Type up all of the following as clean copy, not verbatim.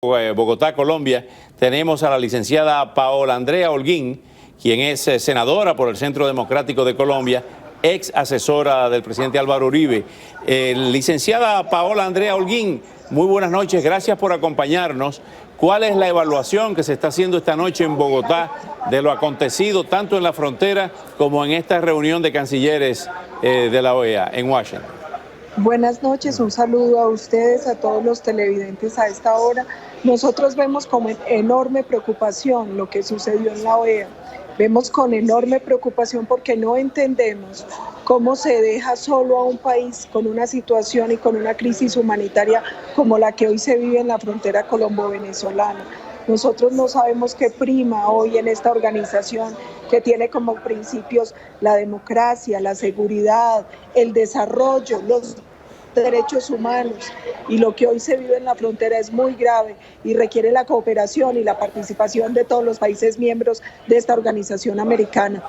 Bogotá, Colombia, tenemos a la licenciada Paola Andrea Holguín, quien es senadora por el Centro Democrático de Colombia, ex asesora del presidente Álvaro Uribe. Licenciada Paola Andrea Holguín, muy buenas noches, gracias por acompañarnos. ¿Cuál es la evaluación que se está haciendo esta noche en Bogotá de lo acontecido tanto en la frontera como en esta reunión de cancilleres de la OEA en Washington? Buenas noches, un saludo a ustedes, a todos los televidentes a esta hora. Nosotros vemos con enorme preocupación lo que sucedió en la OEA. Vemos con enorme preocupación porque no entendemos cómo se deja solo a un país con una situación y con una crisis humanitaria como la que hoy se vive en la frontera colombo-venezolana. Nosotros no sabemos qué prima hoy en esta organización que tiene como principios la democracia, la seguridad, el desarrollo, los derechos humanos, y lo que hoy se vive en la frontera es muy grave y requiere la cooperación y la participación de todos los países miembros de esta organización americana.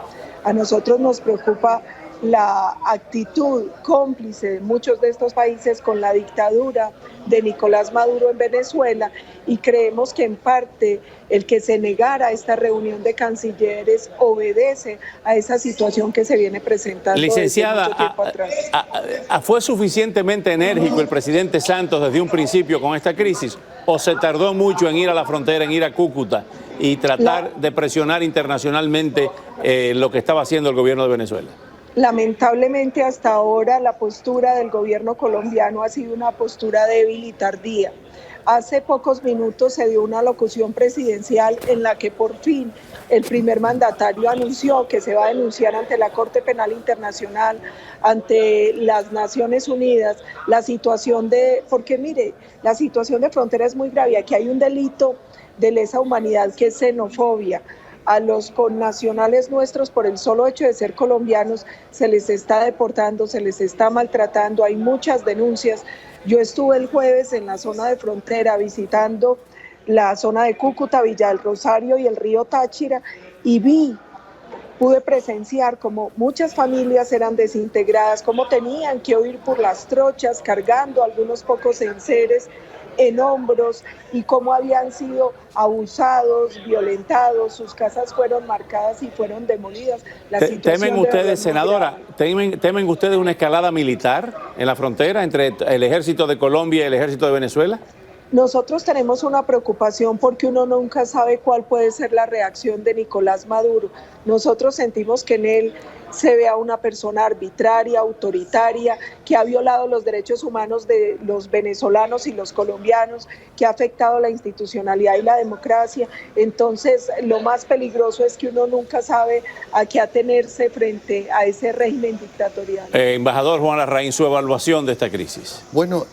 A nosotros nos preocupa la actitud cómplice de muchos de estos países con la dictadura de Nicolás Maduro en Venezuela, y creemos que en parte el que se negara esta reunión de cancilleres obedece a esa situación que se viene presentando. Licenciada, desde mucho tiempo atrás. ¿Fue suficientemente enérgico el presidente Santos desde un principio con esta crisis o se tardó mucho en ir a la frontera, en ir a Cúcuta y tratar de presionar internacionalmente lo que estaba haciendo el gobierno de Venezuela? Lamentablemente hasta ahora la postura del gobierno colombiano ha sido una postura débil y tardía. Hace pocos minutos se dio una locución presidencial en la que por fin el primer mandatario anunció que se va a denunciar ante la Corte Penal Internacional, ante las Naciones Unidas, la situación porque mire, la situación de frontera es muy grave. Aquí hay un delito de lesa humanidad que es xenofobia. A los connacionales nuestros, por el solo hecho de ser colombianos, se les está deportando, se les está maltratando, hay muchas denuncias. Yo estuve el jueves en la zona de frontera visitando la zona de Cúcuta, Villa del Rosario y el río Táchira, y pude presenciar cómo muchas familias eran desintegradas, cómo tenían que huir por las trochas cargando algunos pocos enseres en hombros, y cómo habían sido abusados, violentados, sus casas fueron marcadas y fueron demolidas. ¿Temen ustedes, senadora, temen ustedes una escalada militar en la frontera entre el ejército de Colombia y el ejército de Venezuela? Nosotros tenemos una preocupación porque uno nunca sabe cuál puede ser la reacción de Nicolás Maduro. Nosotros sentimos que en él se ve a una persona arbitraria, autoritaria, que ha violado los derechos humanos de los venezolanos y los colombianos, que ha afectado la institucionalidad y la democracia. Entonces, lo más peligroso es que uno nunca sabe a qué atenerse frente a ese régimen dictatorial. Embajador Juan Larraín, su evaluación de esta crisis. Bueno,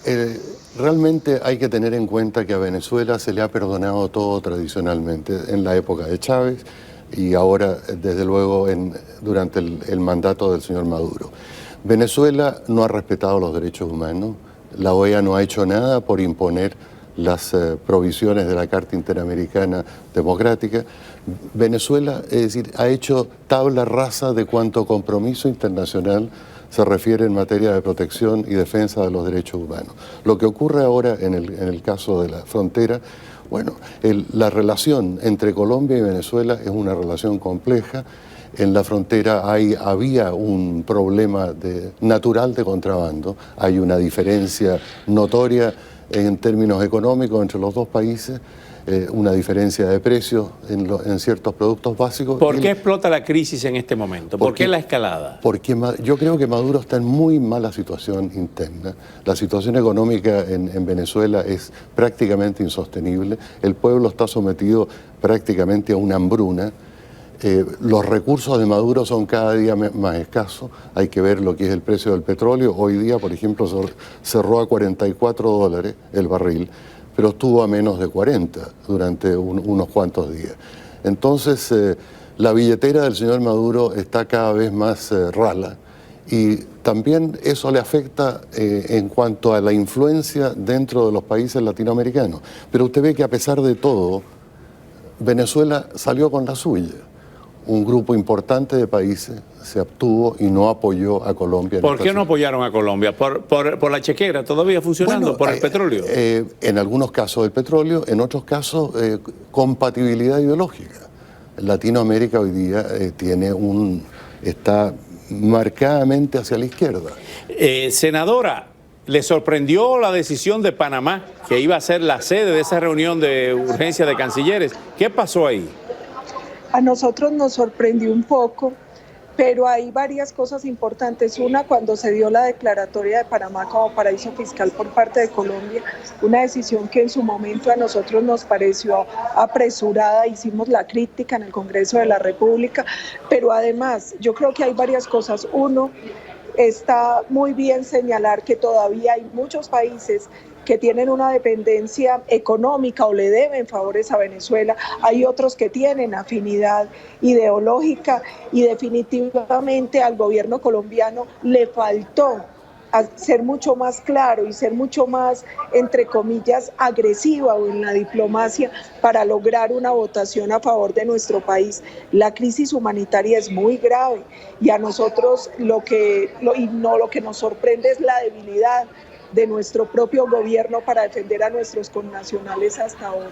realmente hay que tener en cuenta que a Venezuela se le ha perdonado todo tradicionalmente en la época de Chávez y ahora, desde luego, durante el mandato del señor Maduro. Venezuela no ha respetado los derechos humanos, la OEA no ha hecho nada por imponer las provisiones de la Carta Interamericana Democrática. Venezuela, es decir, ha hecho tabla rasa de cuanto compromiso internacional se refiere en materia de protección y defensa de los derechos humanos. Lo que ocurre ahora en el caso de la frontera, bueno, la relación entre Colombia y Venezuela es una relación compleja. En la frontera había un problema natural de contrabando, hay una diferencia notoria en términos económicos entre los dos países, una diferencia de precios en ciertos productos básicos. ¿Por qué explota la crisis en este momento? ¿Por qué la escalada? Porque yo creo que Maduro está en muy mala situación interna. La situación económica en Venezuela es prácticamente insostenible. El pueblo está sometido prácticamente a una hambruna. Los recursos de Maduro son cada día más escasos. Hay que ver lo que es el precio del petróleo. Hoy día, por ejemplo, cerró a $44 el barril, pero estuvo a menos de 40 durante unos cuantos días. Entonces, la billetera del señor Maduro está cada vez más rala, y también eso le afecta en cuanto a la influencia dentro de los países latinoamericanos. Pero usted ve que a pesar de todo, Venezuela salió con la suya. un grupo importante de países se abstuvo y no apoyó a Colombia. ¿Por qué no apoyaron a Colombia? ¿Por la chequera todavía funcionando? Bueno, ¿por el petróleo? En algunos casos el petróleo, en otros casos compatibilidad ideológica. Latinoamérica hoy día está marcadamente hacia la izquierda. Senadora, ¿le sorprendió la decisión de Panamá, que iba a ser la sede de esa reunión de urgencia de cancilleres? ¿Qué pasó ahí? A nosotros nos sorprendió un poco, pero hay varias cosas importantes. Una, cuando se dio la declaratoria de Panamá como paraíso fiscal por parte de Colombia, una decisión que en su momento a nosotros nos pareció apresurada, hicimos la crítica en el Congreso de la República, pero además yo creo que hay varias cosas. Uno, está muy bien señalar que todavía hay muchos países que tienen una dependencia económica o le deben favores a Venezuela, hay otros que tienen afinidad ideológica y definitivamente al gobierno colombiano le faltó ser mucho más claro y ser mucho más, entre comillas, agresiva o en la diplomacia para lograr una votación a favor de nuestro país. La crisis humanitaria es muy grave y a nosotros lo que nos sorprende es la debilidad de nuestro propio gobierno para defender a nuestros connacionales hasta ahora.